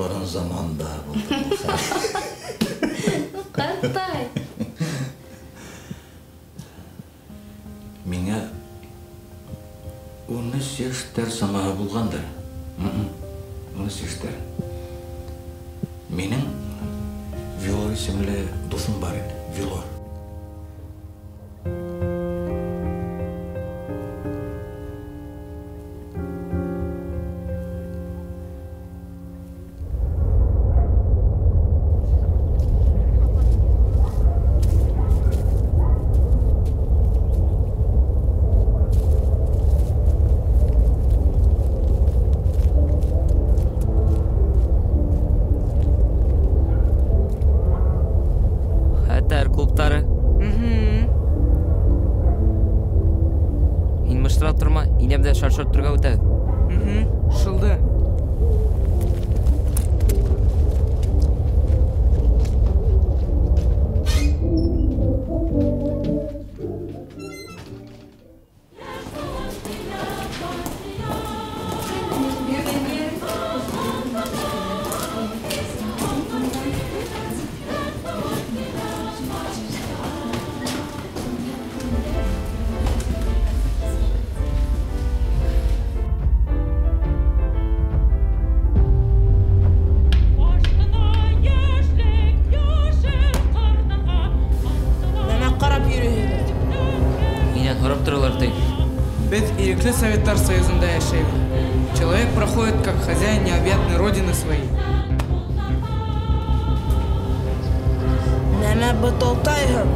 баран заманда болды. Қандай? Меңе 13 яштар самаға болғандар. 13 яштар. Менің Вилор есімлі досым бар еді. Вилор. Клубтары. Инмыштырап тұрма, инемді шаршырт тұрға өтәді. Шылды. Без Ирекле Советар Союзында яшейбіз. Человек проходит как хозяин необъятной родины своей. Нәмә бұтылтайһың?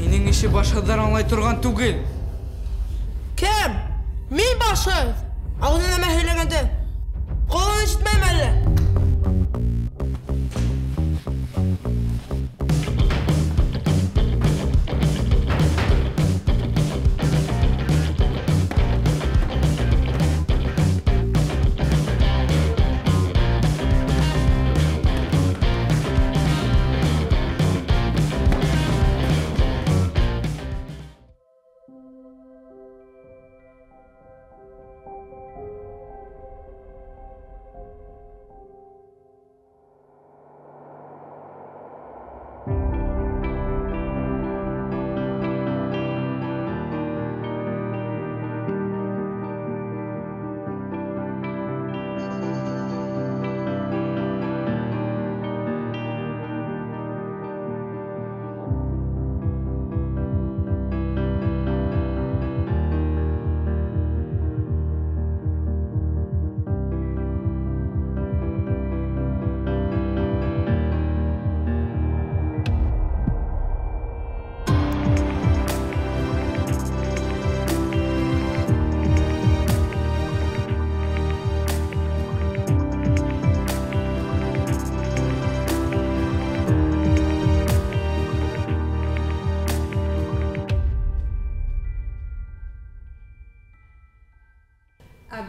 Һинең ише башһыҙҙар аңлай торған түгел. Кем? Мин башһыҙ. Ауны нәмә һөйләгәнде. Ҡолағың ишетмәйме әллә?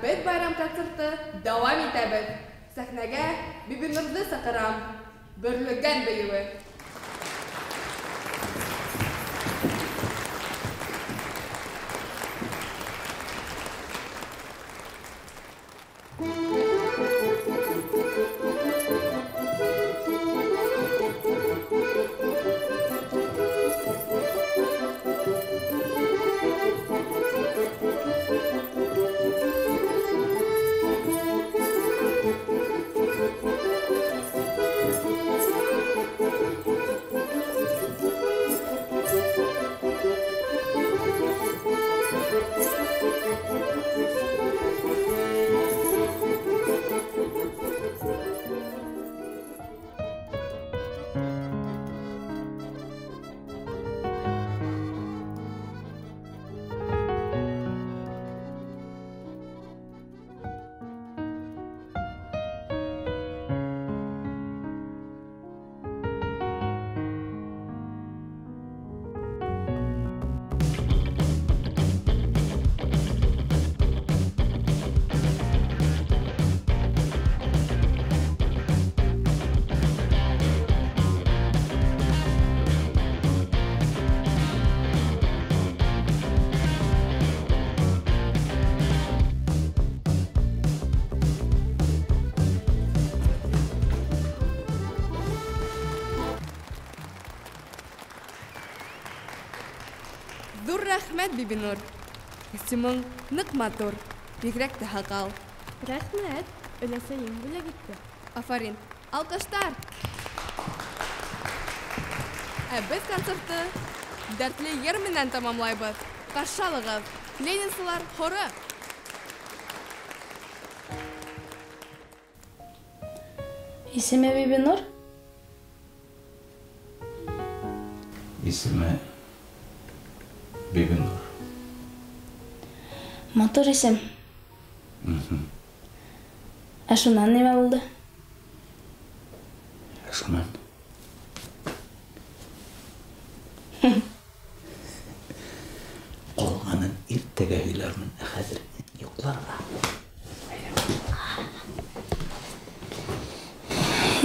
Biz bayram konserti davam etamiz. Sahnaga Bibinurni chaqiram. Birlikdan buyuvi. Ҙур рәхмәт, Бибинур. Костюмың ныҡ матур, бигерәк тә һаҡал. Рәхмәт, өләсәйем бүләк итте. Афарин, алҡыштар! Ә беҙ концертты дәртле йыр менән тамамлайбыҙ. Ҡаршы алығыҙ, ленинсылар хоры! Исеме Бибинур? Исеме Бибинур. Матур исем. Ә шунан нимә булды? Шунан. Ҡалғанын иртәгә һөйләрмен, ә хәҙер йоҡларға.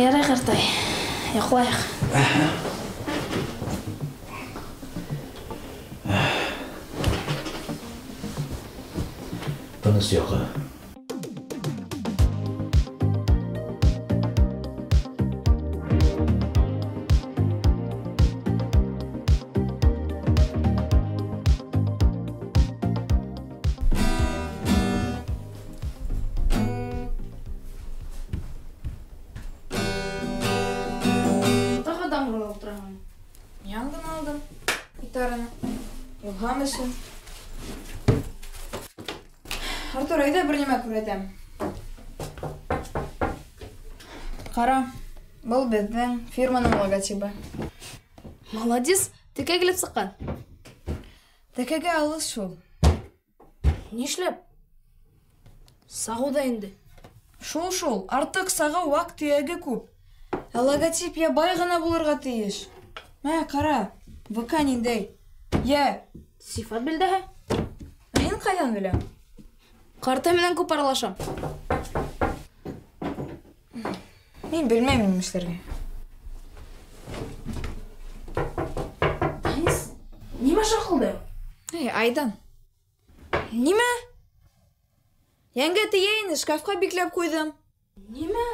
Ярай, ҡартай. Йоҡлайыҡ. Тыныс йоҡо. Тағадан ғыла ултыраһың. Яңғын алдым. Гитараны. Илһам өсөн. Артур, әйҙә бер нимә күрһәтәм. Ҡара, был беҙҙең фирманың логотипы. Молодец, текә килеп сыҡҡан. Тәкәгә алыҫ шул. Нишләп? Сағыу да инде. Шул, артыҡ сағыу ваҡ төйәге күп. Ә логотип ябай ғына булырға тейеш. Мә, ҡара, ВК ниндәй? Йә, Сифат билдәһе. мин ҡайҙан беләм? Ҡартай менән күп аралашам. Мин белмәйем нимә эшләргә. Танис, нимә шаҡылды? Эй, Айдан. Нимә? Йәнгә тейә инде, шкафҡа бикләп ҡуйҙым. Нимә?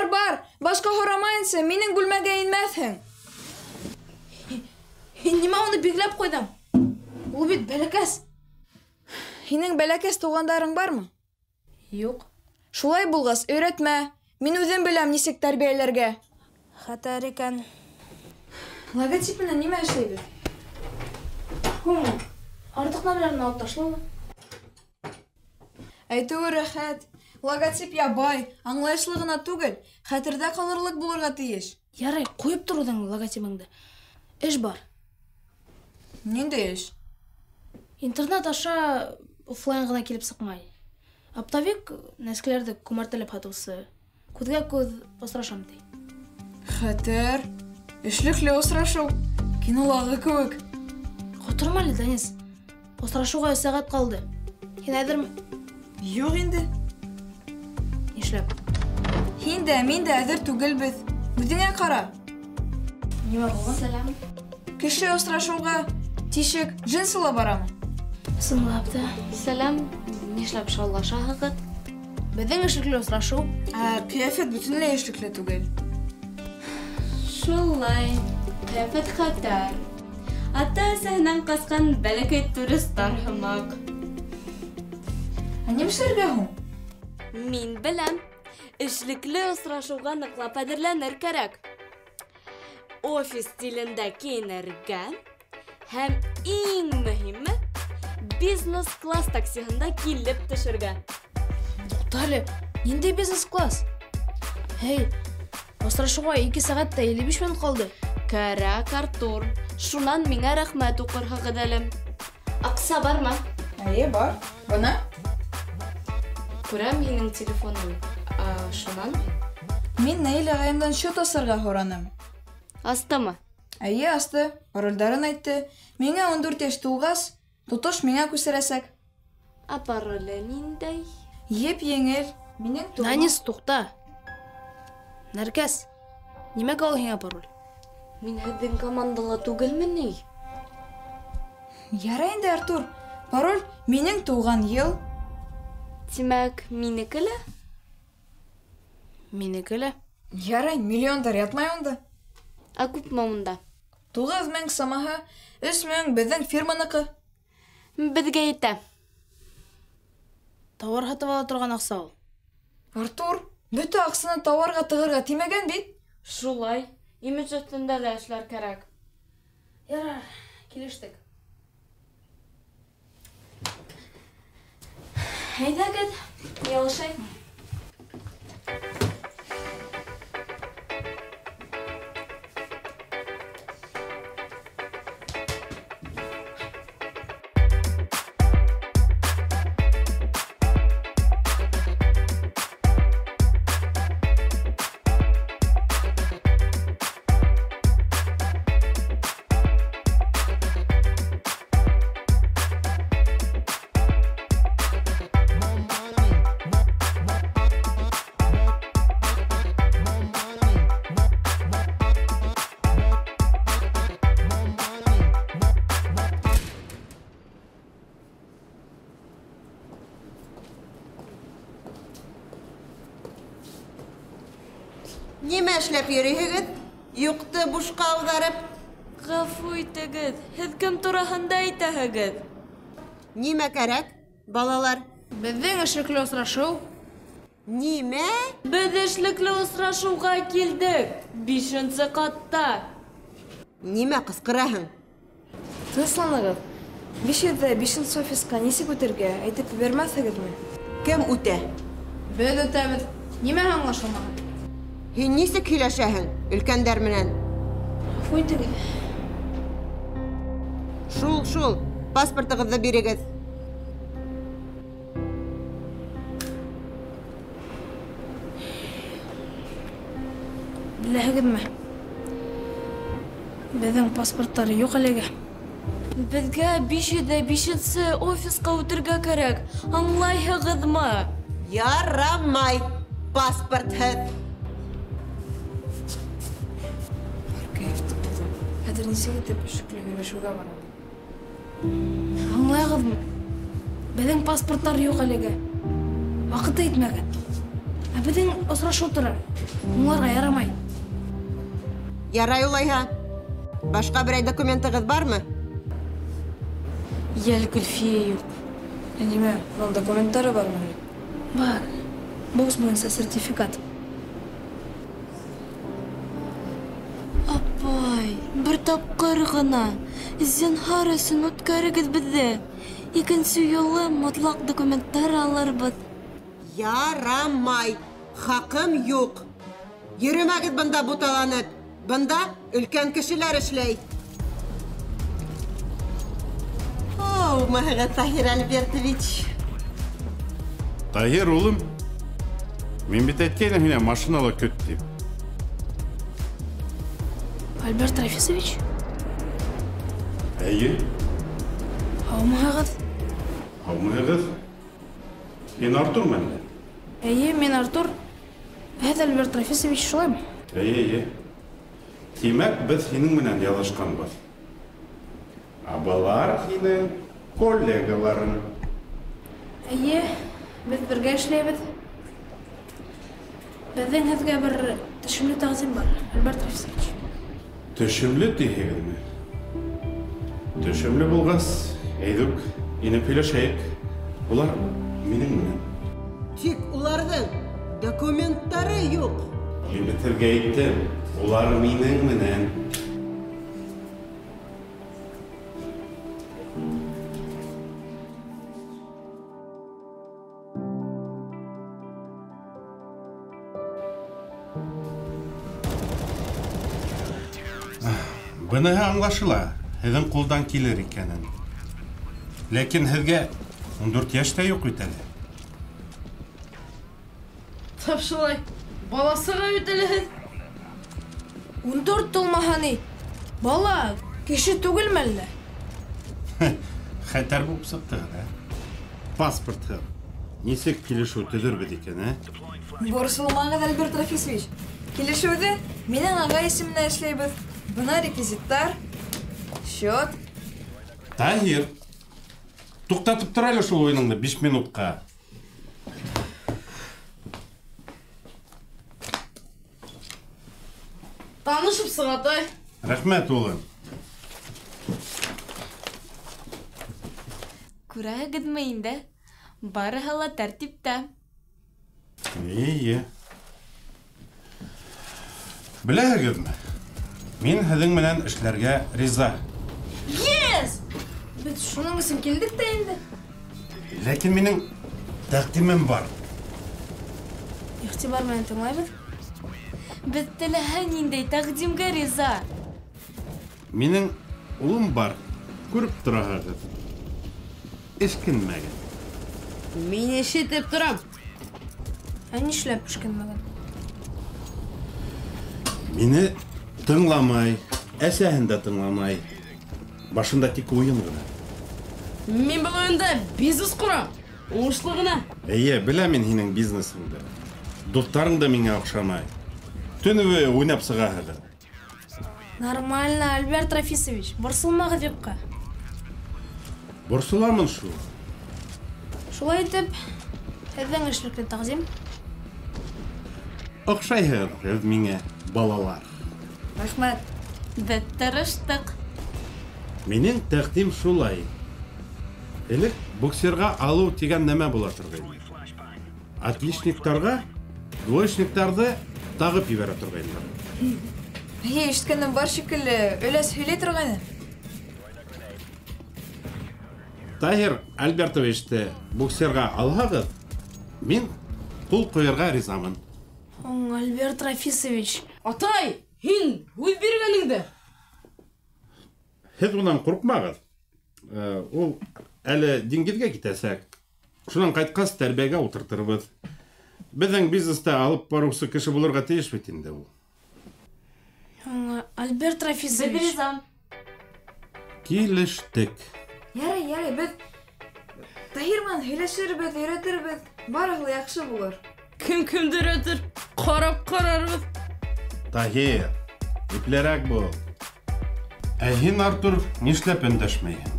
Бар, башҡа һорамайынса, минең бүлмәгә инмәҫһең. Һин нимә уны бикләп ҡуйҙың? Ул бит бәләкәс. Һинең бәләкәс туғандарың бармы? Юҡ. Шулай булғас, өйрәтмә. Мин үҙем беләм нисек тәрбиәләргә. Хәтәр икән. Логотип менән нимә эшләйбеҙ? Артыҡ нәмәләрен алып ташлау. Әйтеүе рәхәт. Логотип ябай, аңлайышлы ғына түгел, хәтерҙә ҡалырлык булырға тейеш. Ярай, ҡуйып тор үҙең логотипыңды. Эш бар. Ниндәй эш? Интернет аша офлайн ғына килеп сыҡмай. Оптовик нәскеләрҙе күмәртәләп һатыусы. Күҙгә күҙ осрашам ти. Хәтәр. Эшлекле осрашыу. Кинолағы кеүек. Ҡоторма әле, Данис. Осрашыуға 3 сәғәт ҡалды. Һин әҙерме? Юҡ инде. Нишләп? Һин дә, мин дә әҙер түгелбеҙ. Үҙеңә ҡара. Нимә булған? Сәлам. Кеше осрашыуға тишек джинсыла барамы? Сыңлап та. Сәлам, нишләп шаулашаһығыҙ? Беҙҙең эшлекле осрашыу. Ҡиәфәт бөтөнләй эшлекле түгел. Шулай, ҡиәфәт хәтәр. Ата-әсәһенән ҡасҡан бәләкәй туристар һымаҡ. Ә нимә эшләргә һуң? Мин беләм, эшлекле осрашыуға ныҡлап әҙерләнер кәрәк. Офис стилендә кейенергә һәм иң мөһиме, бизнес-класс таксиһында килеп төшөргә. Туҡтале, ниндәй бизнес-класс? Һей, осрашыуға 2 сәғәттә 55 минут ҡалды. Кәрәк, Артур. Шунан миңә рәхмәт уҡырһығыҙ әле. Аҡса бармы? Әйе, бар. Бына? Күрәм һинең телефоның. Шунан? Мин Наил ағайымдан счет асырға һораным. Астымы? Әйе, асты. Паролдарын әйтте. Миңә 14 йәш тулғас, тотош миңә күсерәсәк. Пароле ниндәй? Еп-еңел. Минең туған. Данис, туҡта. Нәркәс, нимәгә ул һиңә пароль? Мин һеҙҙең командала түгелме ни? Ярай инде, Артур. Пароль минең тыуған йыл. Тимәк, минеке лә? Минеке лә. Ярай, миллиондар ятмай онда. күпме унда? 9000 самаһы, 3000 беҙҙең фирманыҡы. Беҙгә етә. Тауар һатып ала торған аҡса ул. Артур, бөтә аҡсаны тауарға тығырға тимәгән бит. Шулай. Имидж өҫтөндә лә эшләр кәрәк. Ярар, килештек. Әйҙәгеҙ, ялышай. Нимә эшләп йөрөйһегеҙ? Юҡты бушҡа ауҙарып. Ғәфү итегеҙ, һеҙ кем тураһында әйтәһегеҙ? Нимә кәрәк, балалар? Беҙҙең эшлекле осрашыу. Нимә? Беҙ эшлекле осрашыуға килдек. 5-нче ҡатта. Нимә ҡысҡыраһың? Тынысланығыҙ. 505 офисҡа нисек үтергә әйтеп ебәрмәҫһегеҙме? Кем үтә? Беҙ үтәбеҙ. Нимә аңлашылмаған? Һин нисек һөйләшәһең өлкәндәр менән? Ғәфү итегеҙ. Шул, паспортығыҙҙы бирегеҙ. Беләһегеҙме? Беҙҙең паспорттары юҡ әлегә. Беҙгә 505-нче офисҡа үтергә кәрәк. Аңлайһығыҙмы? Ярамай, паспортһыҙ. Хәҙер нисек итеп эшлекле һөйләшеүгә барам? Аңлайһығыҙмы? Беҙҙең паспорттар юҡ әлегә. Ваҡыты етмәгән. Ә беҙҙең осрашыу тора. Уңларға ярамай. Ярай улайһа. Башҡа берәй документығыҙ бармы? Йәл Гөлфиә юҡ. Нимә, уның документтары бармы? Бар. Бокс буйынса сертификат. Апай, бер тапҡыр ғына. Зинһар өсөн үткәрегеҙ беҙҙе. Икенсе юлы мотлаҡ документтар алырбыҙ. Ярамай, хаҡым юҡ. Йөрөмәгеҙ бында буталанып. Бында өлкән кешеләр эшләй. Мәһәгәт Таһир Альбертович. Таһир, улым, мин бит әйткәйнем һиңә машинала көт дип. Альберт Рафисович, Әйе, һаумыһығыҙ? һаумыһығыҙ. Һин Артурмы инде? Эйе, мин Артур. Һеҙ Альберт Рафисович, шулаймы? Әйе. Тимәк, беҙ һинең менән ялашҡанбыҙ. Ә былар һинең коллегаларың. Эйе, беҙ бергә эшләйбеҙ. Беҙҙең һеҙгә бер төшөмлө тәҡдим бар, Альберт Рафисович. Төшөмлө тиһегеҙме? Төшөмлө булғас, әйҙүк, инеп һөйләшәйек. Улар минең менән. Тик уларҙың документтары юҡ. Мин бит һеҙгә әйттем, улар минең менән. Быныһы аңлашыла, һеҙҙең ҡулдан килер икәнен. Ләкин һеҙгә 14 йәш тә юҡ бит әле. Тап шулай, баласыға бит әле һеҙ. 14 тулмаһа ни? Бала, кеше түгелме әллә? Хәтәр булып сыҡтығыҙ, ә? Паспортһыҙ. Нисек килешеү төҙөрбөҙ икән, ә? Борсолмағыҙ, Альберт Рафисович. Килешеүҙе минең ағай исеменә эшләйбеҙ. Бына реквизиттар, счет. Таһир, туҡтатып тор әле шул уйыныңды 5 минутҡа. Танышыпсың, атай. Рәхмәт, улым. Күрәһегеҙме инде? Барыһы ла тәртиптә. Ие. Беләһегеҙме? Мин һеҙҙең менән эшләргә риза. Yes! Беҙ шуның өсөн килдек тә инде. Ләкин минең тәҡдимем бар. Иғтибар менән тыңлайбыҙ. Беҙ теләһә ниндәй тәҡдимгә риза. Минең улым бар. Күреп тораһығыҙ. Эшкинмәгән. Мин ишетеп торам. Ә нишләп эшкинмәгән? Мине тыңламай, әсәһен дә тыңламай. Башында тик уйын ғына. Мин был ойында бизнес ҡорам. Уңышлы ғына. Эйе, беләм мин һинең бизнесыңды. Дуҫтарың да миңә оҡшамай. Төнөбө уйнап сығаһығыҙ. Нормально, Альберт Рафисович. Борсолмағыҙ юҡҡа. Борсоламын шул. Шулай итеп, һеҙҙең эшлекле тәҡдим. Оҡшайһығыҙ һеҙ миңә, балалар. Рәхмәт. Беҙ тырыштыҡ. Минең тәҡдим шулай. Элек буксирға алыу тигән нәмә була торғайны. Отличниктарға двоечниктарҙы тағып ебәрә торғайны. Ишеткәнем бар шикелле, өләс һөйләй торғайны. Таһир Альбертовичты буксирға алһағыҙ, мин ҡул ҡуйырға ризамын. Альберт Рафисович. Атай, һин һүҙ биргәнеңде. Һеҙ унан ҡурҡмағыҙ. Ул әле диңгеҙгә китәсәк. Шунан ҡайтҡас тәрбиәгә ултыртырбыҙ. Беҙҙең бизнеста алып барыусы кеше булырға тейеш бит инде ул. Альберт Рафисович. Беҙ ризам. Килештек. Ярай, беҙ Таһир менән һөйләшербеҙ, өйрәтербеҙ. Барыһы яҡшы булыр. Кем кемдер өтөр. Ҡарап ҡарарбыҙ. Таһир, иплерәк бул. Ә һин, Артур, нишләп өндәшмәйһең?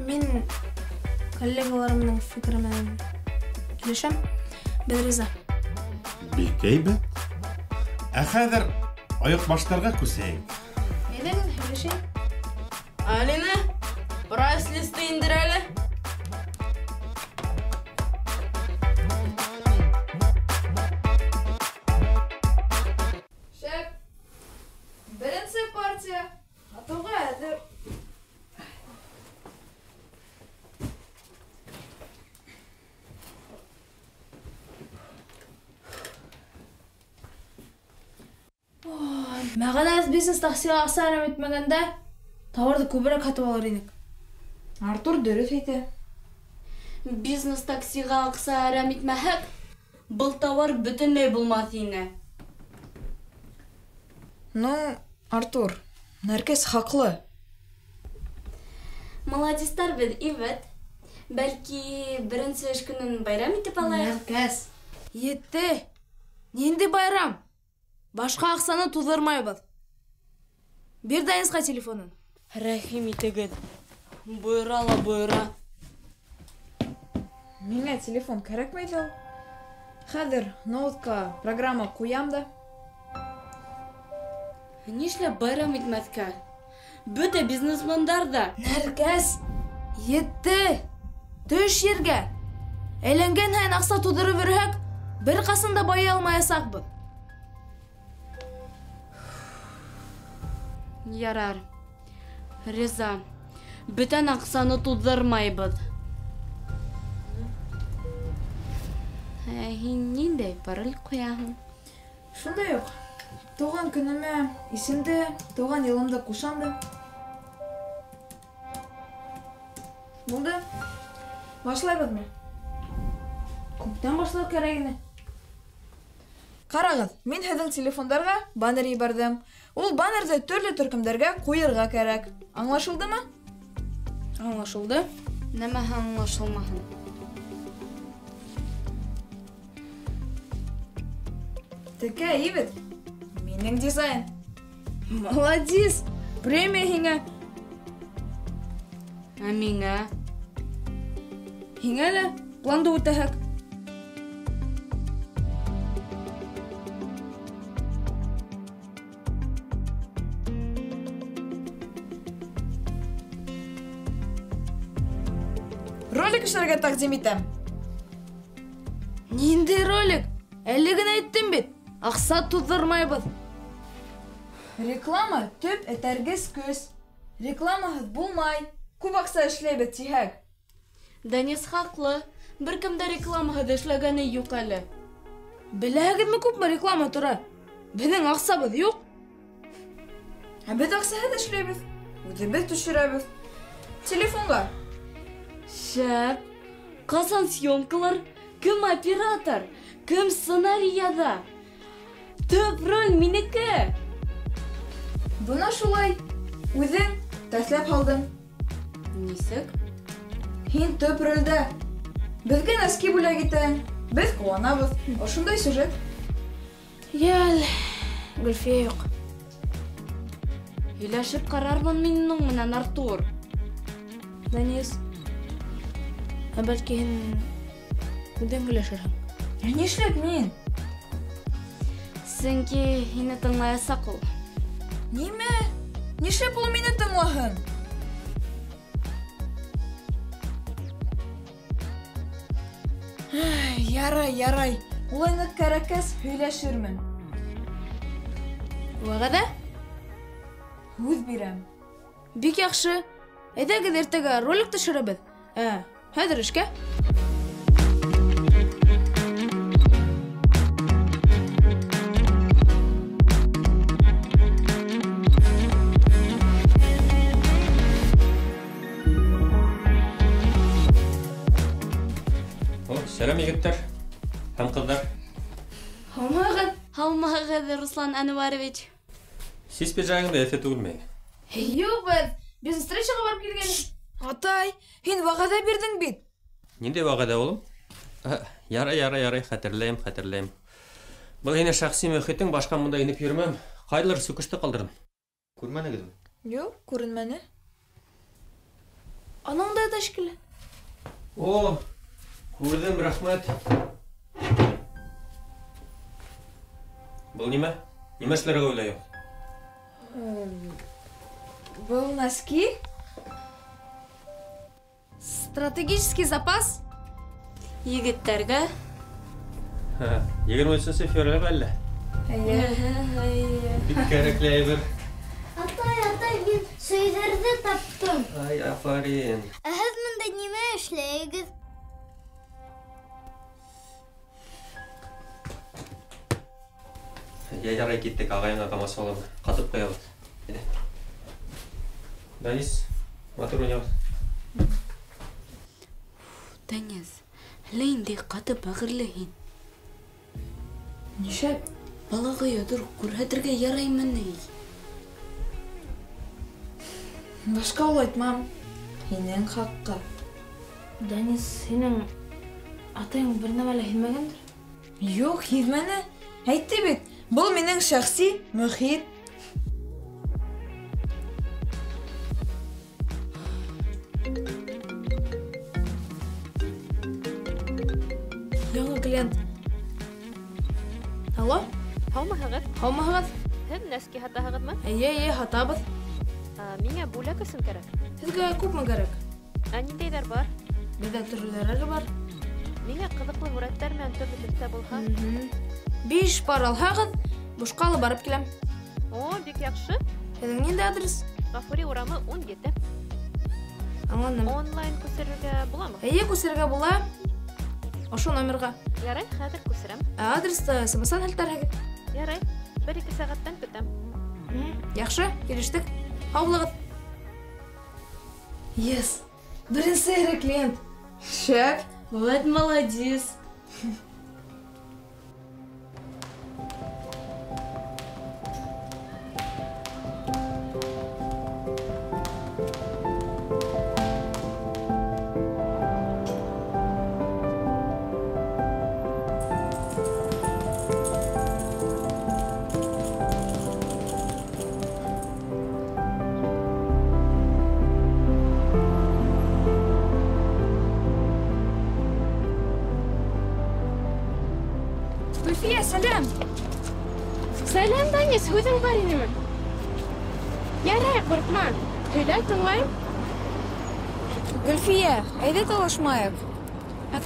Мин коллегаларымның фикере менән килешәм. Беҙ риза. Бик әйбәт. Ә хәҙер аяҡ баштарға күсәйек. Әйҙәгеҙ, һөйләшәйек. Алина, прайс-листы индер әле. Шәп, беренсе партия. Атуға әҙер. Мәғәнәс бизнес таксиға аҡса әрәм итмәгәндә, тауарҙы күберәк һатып алыр инек. Артур дөрөҫ әйтә. Бизнес таксиға аҡса әрәм итмәһәк, был тауар бөтөнләй булмаҫ ине. Ну, Артур, Нәркәс хаҡлы. Молодистар беҙ, ивет. Бәлки, беренсе эш көнөн байрам итеп алайыҡ. Нәркәс. Етте. Нинди байрам? Башҡа аҡсаны туҙырмайбыҙ. Бир Данисҡа телефонын. Рәхим итегеҙ. Бойора ла бойора. Миңә телефон кәрәкмәй ҙә ул. Хәҙер ноутҡа программа ҡуям да. Нишләп байрам итмәҫкә? Бөтә бизнесмендар да. Нәркәс. Етте. Төш ергә. Әйләнгән һайын аҡса туҙырып йөрөһәк, бер ҡасан да бая алмаясаҡбыҙ. Ярар. Риза. Бөтән аҡсаны туҙҙырмайбыҙ. Һин ниндәй пароль ҡуяһың? Шундай уҡ. Тыуған көнөмә исемде, тыуған йылымды ҡушам да. Булды. Башлайбыҙмы? Күптән башлау кәрәк ине. Ҡарағыҙ, мин һеҙҙең телефондарға баннер ебәрҙем. Ул баннерҙы төрлө төркөмдәргә ҡуйырға кәрәк. Аңлашылдымы? Аңлашылды. Нәмәһе аңлашылмаһын. Текә ебет. Минең дизайн. Молодец. Премия һиңә. Ә миңә? Һиңә лә планды үтәһәк. ролик эшләргә тәкъдим итәм. Нинди ролик? Әле генә әйттем бит. Акса туздырмайбыз. Реклама төп этәргез көз. Рекламаһыз булмай. Күп акса эшләйбез тиһәк. Денис хаклы. Беркем дә рекламаһыз эшләгәне юк әле. Беләгезме күпме реклама тора? Безнең аксабыз юк. Без аксаһыз эшләйбез. Үзебез төшерәбез. Телефонга. Шәп. Касан съемкалар? Кем оператор? Кем сценарий яза? Төп роль минеке. Буна шулай. Үзең тәсләп алдың. Нисек? Һин төп рольдә. Безгә носки бүләк итәң. Без куанабыз. Ошондай сюжет. Ял, Гөлфия юк. Һөйләшеп карармын минең менән Артур. Денис. Бәлки һин үдән гөләшерһең. Нишләп мин? Сөнки һине тыңлаясак ул. Нимә? Нишләп ул мине тыңлаһын? Ярай. Улай нык кәрәкәс һөйләшермен. Вәгъдә? Үз бирәм. Бик яхшы. Әйдәгез иртәгә ролик төшерәбез. Хәзер эшкә. Сәлам егеттер һәм кызлар. Һаумагыз, Руслан Әнварович. Сез пиджагыңды эсә түгелме? Юк, без встречага барып килгән. Атай, һин вәгъдә бирдең бит. Нинди вәгъдә улым? Ярай, хәтерләйм. Был һине шәхси мөхитең, башка монда инеп йөрмәм. Кайдалыр сүкеште калдырдым. Күрмәдегезме? Юк, күренмәне. Анаңда да шикелле. О, күрдем, рәхмәт. Был нимә? Нимә эшләргә уйлайм? Был носки? Стратегический запас. Егеттәргә. 23 февраль әллә? Бик кәрәкле әйбер. Атай, мин сөйдерде таптым. Ай, афарин. Һез монда нимә эшләйгез? Ярай киттек, агайыңа тамас алып, катып куябыз. Иде. Данис, матур уйнабыз. Денис, ләйнди каты бәгырле һин. Нишәп? Балага ядыр күрһәтергә яраймыни. Башка ул әйтмәм. Һинең хакка. Денис, синең атаң бер нәмәлә һинмәгәндер? Юк, һизмәне. Әйтте бит, был минең шәхси мөхит. Яңа клиент. Алло? Һаумыһығыҙ? Һеҙ нәски һатаһығыҙмы? Эйе, һатабыҙ. Миңә бүләк өсөн кәрәк. Һеҙгә күпме кәрәк? Ниндәйҙәр бар? Беҙҙә төрлөләре бар. Миңә ҡыҙыҡлы һүрәттәр менән төрлө төҫтә булһа. 5 пар алһағыҙ, бушҡа алып барып киләм. О, бик яҡшы. Һеҙҙең ниндәй адрес? Ғафури урамы 17. Аңланым. Онлайн күсерергә буламы? Эйе, күсерергә була. Ошо номерға. Ярай, хәҙер күсерәм. Адресты смс-ан һелтәрһегеҙ. Ярай, 1-2 сәғәттән көтәм. Яҡшы, килештек. Һаулығыҙ. Yes. Беренсе эре клиент. Шәп. Вот молодец. Гөлфия, сәләм. Сәләм, Данис, һүҙең бар инеме? Ярай, ҡурҡма. Һөйлә, тыңлайым. Гөлфия, әйдә талашмайык.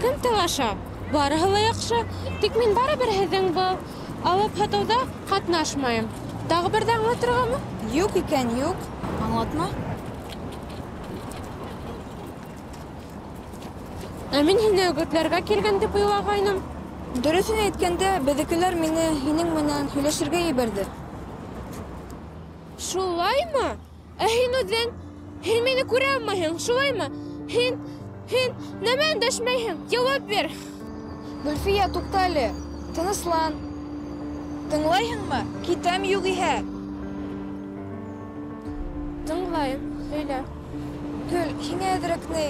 Кем талаша? Барыһы ла яҡшы. Тик мин барыбер һеҙҙең был алып һатыуҙа ҡатнашмайым. Тағы берҙе аңлатырғамы? Юҡ икән, юҡ. Аңлатма. Ә мин һине өгөтләргә килгән дип уйлағайным. Дөрөҫөн әйткәндә, беҙҙекеләр мине һинең менән һөйләшергә ебәрҙе. Шулаймы? Ә һин үҙең? Һин мине күрә алмайһың, шулаймы? Һин нәмә өндәшмәйһең? Яуап бир. Гөлфия, туҡта әле. Тыныслан. Тыңлайһыңмы? Китәм юғиһә. Тыңлайым, һөйлә. Гөл, һиңә әҙерәк ни,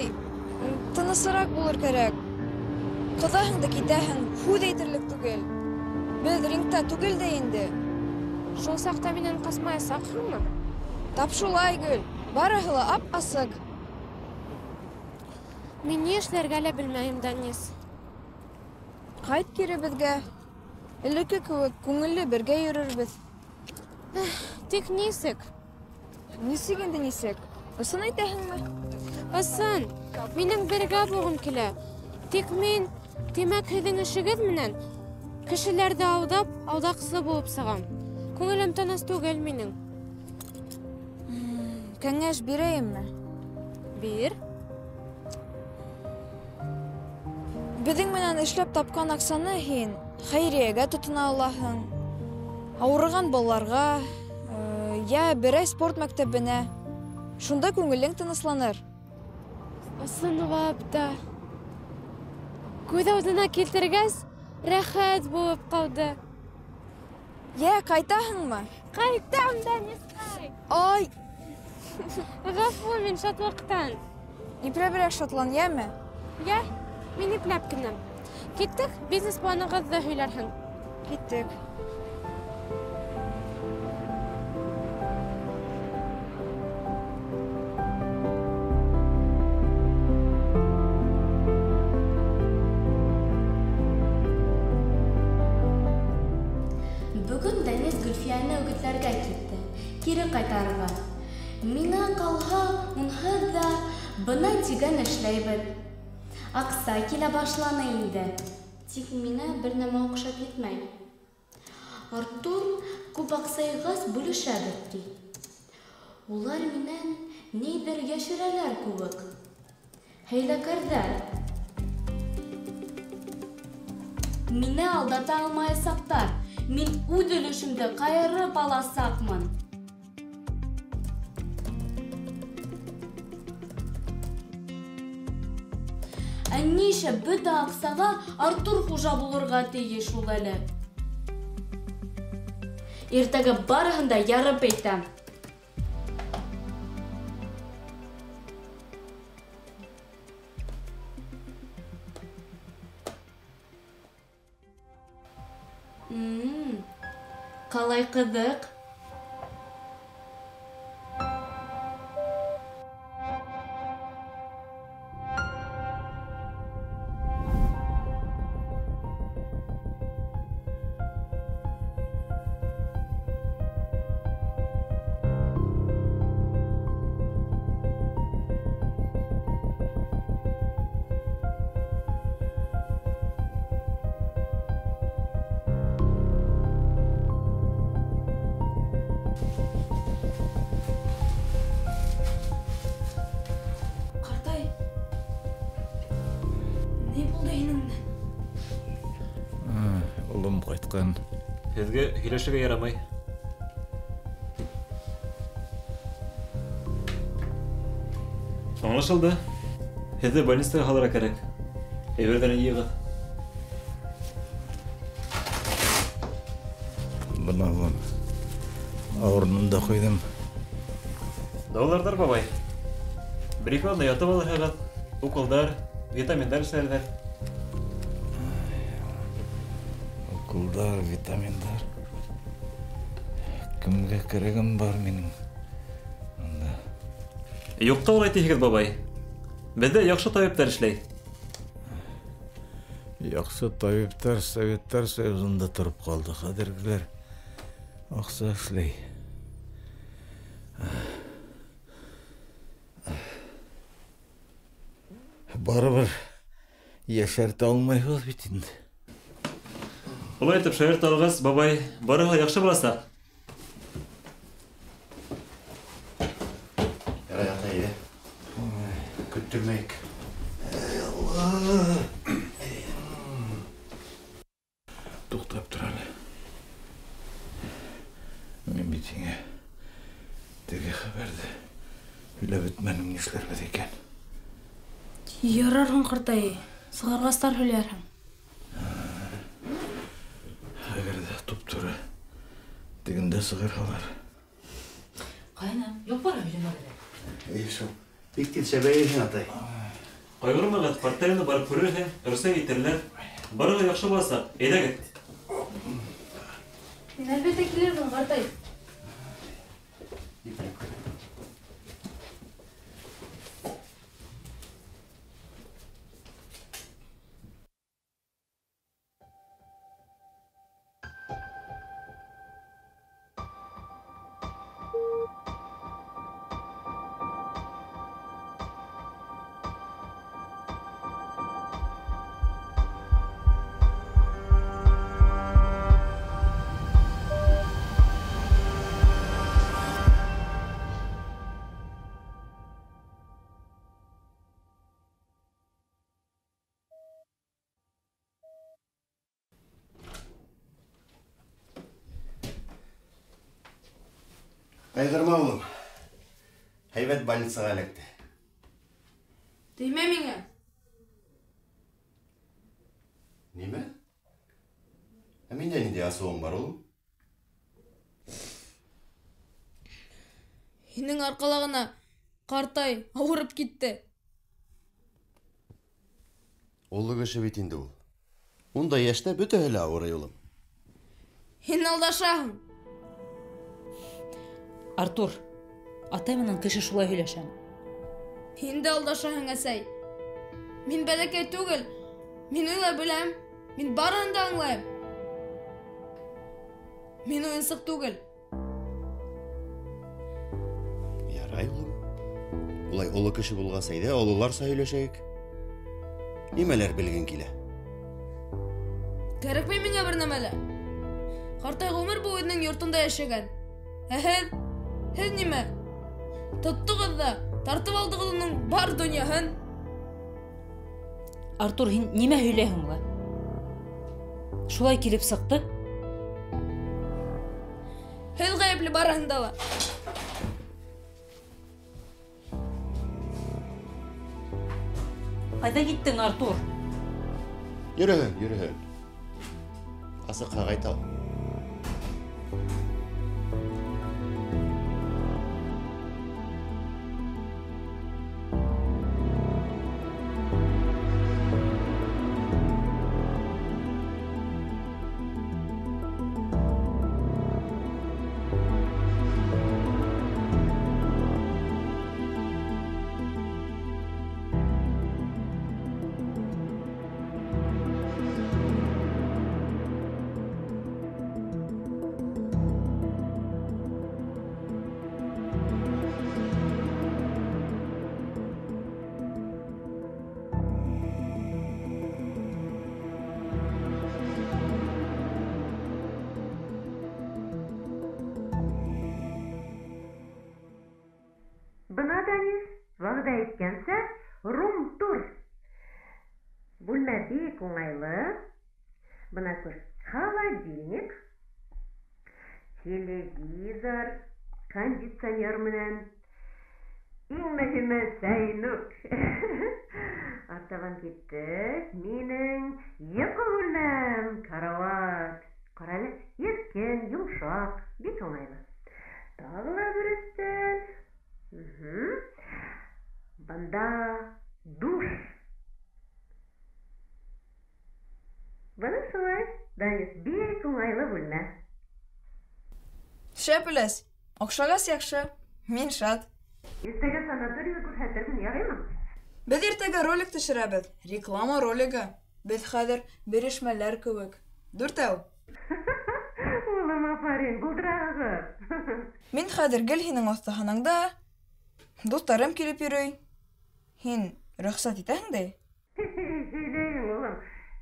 тынысыраҡ булыр кәрәк. Ҡыҙаһың да китәһең, һүҙ әйтерлек түгел. Беҙ рингта түгел дә инде. Шул саҡта минән ҡасмаясаҡһыңмы? Тап шулай, Гөл. Барыһы ла ап-асыҡ. Мин ни эшләргә лә белмәйем, Данис. Ҡайт кире беҙгә. Элекке кеүек күңелле бергә йөрөрбөҙ. Тик нисек? Нисек инде нисек? Ысын әйтәһеңме? Ысын. Минең бергә булғым килә. Тик мин, тимәк, һеҙҙең эшегеҙ менән кешеләрҙе алдап, алдаҡсы булып сығам. Күңелем тыныс түгел минең. Кәңәш бирәйемме? Бир. Беҙҙең менән эшләп тапҡан аҡсаны һин хәйриәгә тотона алаһың. Ауырыған балаларға, йә берәй спорт мәктәбенә. Шунда күңелең тынысланыр. Ысынлап да. Күҙ алдына килтергәс, рәхәт булып ҡалды. Йә, ҡайтаһыңмы? Ҡайтам, Данисҡай. Ай! Ғәфү мин шатлыҡтан. Ипләберәк шатлан, йәме? Йә, мин ипләп кенә. Киттек, бизнес планығыҙҙы һөйләрһең. Киттек. Бүген Данис Гөлфияны үгетләргә китте, кире ҡайтарырға. Миңә ҡалһа, унһыҙ да бына тигән эшләйбеҙ. Аҡса килә башланы инде. Тик миңә бер нәмә оҡшап етмәй. Артур күп аҡсайғас бүлешәбеҙ ди. Улар минән ниҙер йәшерәләр кеүек. Хәйләкәрҙәр. Мине алдата алмаясаҡтар. Мин үҙ өлөшөмдө ҡайырып аласаҡмын. Ә нишлә бөтә аҡсаға Артур хужа булырға тейеш ул әле? Иртәгә барыһын да ярып әйтәм. Ҡалай ҡыҙыҡ. Улым ҡайтҡан. Һеҙгә һөйләшергә ярамай. Аңлашылды. Һеҙҙе больницаға һалырға кәрәк. Әйберҙәрен йыйығыҙ. Бына улым. Ауырынында ҡуйҙым. Дауыларҙар, бабай. Бір-ике аҙна ятып алырһығыҙ. Уколдар, витаминдар эшләрҙәр. Уколдар, витаминдар. Кемгә кәрәгем бар минең? Юҡта улай тиһегеҙ, бабай. Беҙҙә яҡшы табиптар эшләй. Яҡшы табиптар Советтар Союзында тороп ҡалды. Хәҙергеләр аҡса эшләй. Барыбер яшәртә алмайбыз бит инде. Олай итеп шаярт алгас, бабай, барыгы яхшы буласак. Ярай, атай, көттүрмәйек. Туктап тор әле. Мен бит сиңа теге хәбәрде һөйләп бетмәдем, нишләрбез икән. Ярарһың, картай. Сыгаргастар һөйләрһең. Әгәр дә туп-туры тегендә сыгырһалар. Кайнам, юк бара билемәгә. Шул, бик тиз шәбәйәсең, атай. Кайгырмагыз, партияны барып күрерһең, рөхсәт итерләр. Барыгы яхшы буласак, әйдәгез. Мин әлбәттә килермен, картай. Кайгырма, улым. Һәйбәт больницага эләкте. Теймә миңа. Нимә? Миндә нинди асуың бар, улым? Һинең аркалагына картай авырып китте. Уллы кеше бит инде ул. Унда яшьтә бөтәһе лә авырый, улым. Һин алдашаһың. Артур, атай менән кеше шулай һөйләшәм. Һин дә алдашаһың, әсәй. Мин бәләкәй түгел. Мин уйлап беләм. Мин барыһын да аңлайм. Мин уйынсыҡ түгел. Ярай, улым. Улай олы кеше булгас, әйдә, олыларса һөйләшәйек. Нимәләр белгең килә? Кәрәкмәй миңә бер нәмә лә. Картай ғүмер буйының йортында яшәгән. Һеҙ нимә? Тоттоғоҙ да, тартып алдығыҙ уның бар донъяһын. Артур, һин нимә һөйләйһең ла? Шулай килеп сыҡты? Һеҙ ғәйепле барыһында ла. Ҡайҙа киттең, Артур? Йөрөһөн. Асыҡҡа ҡайта ул. Бына Данис, вағда еткенсе, рум тур. Бүлмә бик уңайлы. Бына күр, холодильник, телевизор, кондиционер менән. Иң мөһиме сәйнүк. Артабан киттек, минең йоҡо бүлмәм, карават. Ҡаралы, еркен, йомшаҡ, бик уңайлы. Тағы ла бер өҫтәл. Бында душ. Бына шулай, Данис, бик уңайлы бүлмә. Шәп үләс. Оҡшағас яҡшы. Мин шат. Иртәгә санаторийҙы күрһәтермен, яраймы? Беҙ иртәгә ролик төшөрәбеҙ. Реклама ролигі. Беҙ хәҙер бирешмәләр кеүек. 4 Улым, афарин, булдырағыҙ. Мин хәҙер гел һинең оҫтаһыныңда. Дуҫтарым килеп йөрөй. Һин Рөхсәт итәһең дә? Сөйләйем, улым.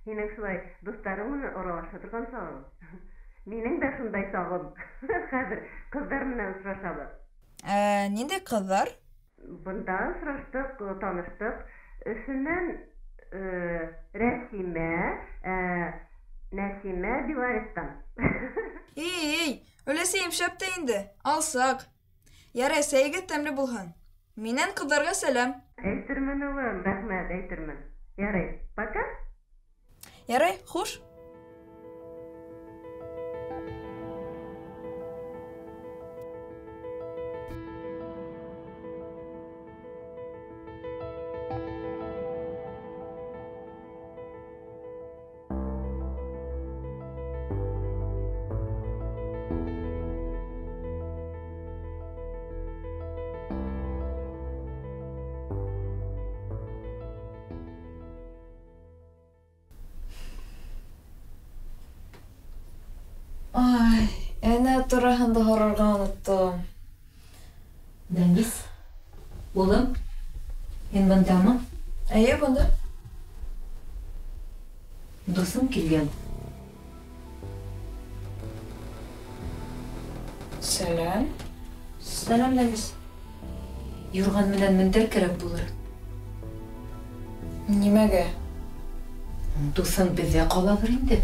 Һинең шулай дусларың менән аралаша торган сагың. Минең дә шундай сагым. Хәзер кызлар менән очрашабыз. Нинди кызлар? Бында очраштык, таныштык. Эшеннән Нәсимә Белористан. Өләсәйем шәптә инде. Алсак. Ярай, сәйгә тәмле булһын. Миннән кызларга сәлам. Әйтермен, улым, рәхмәт, әйтермен. Ярай, пока. Ярай, хуш. Ай, әнә тураһында һорарга оныттым. Дәнис, улым, һин бындамы? Әйе, бында. Дусым килгән. Сәлам. Сәлам, Дәнис. Юрган менән мендәр кәрәк булыр. Нимәгә? Дусым бездә калабыр инде.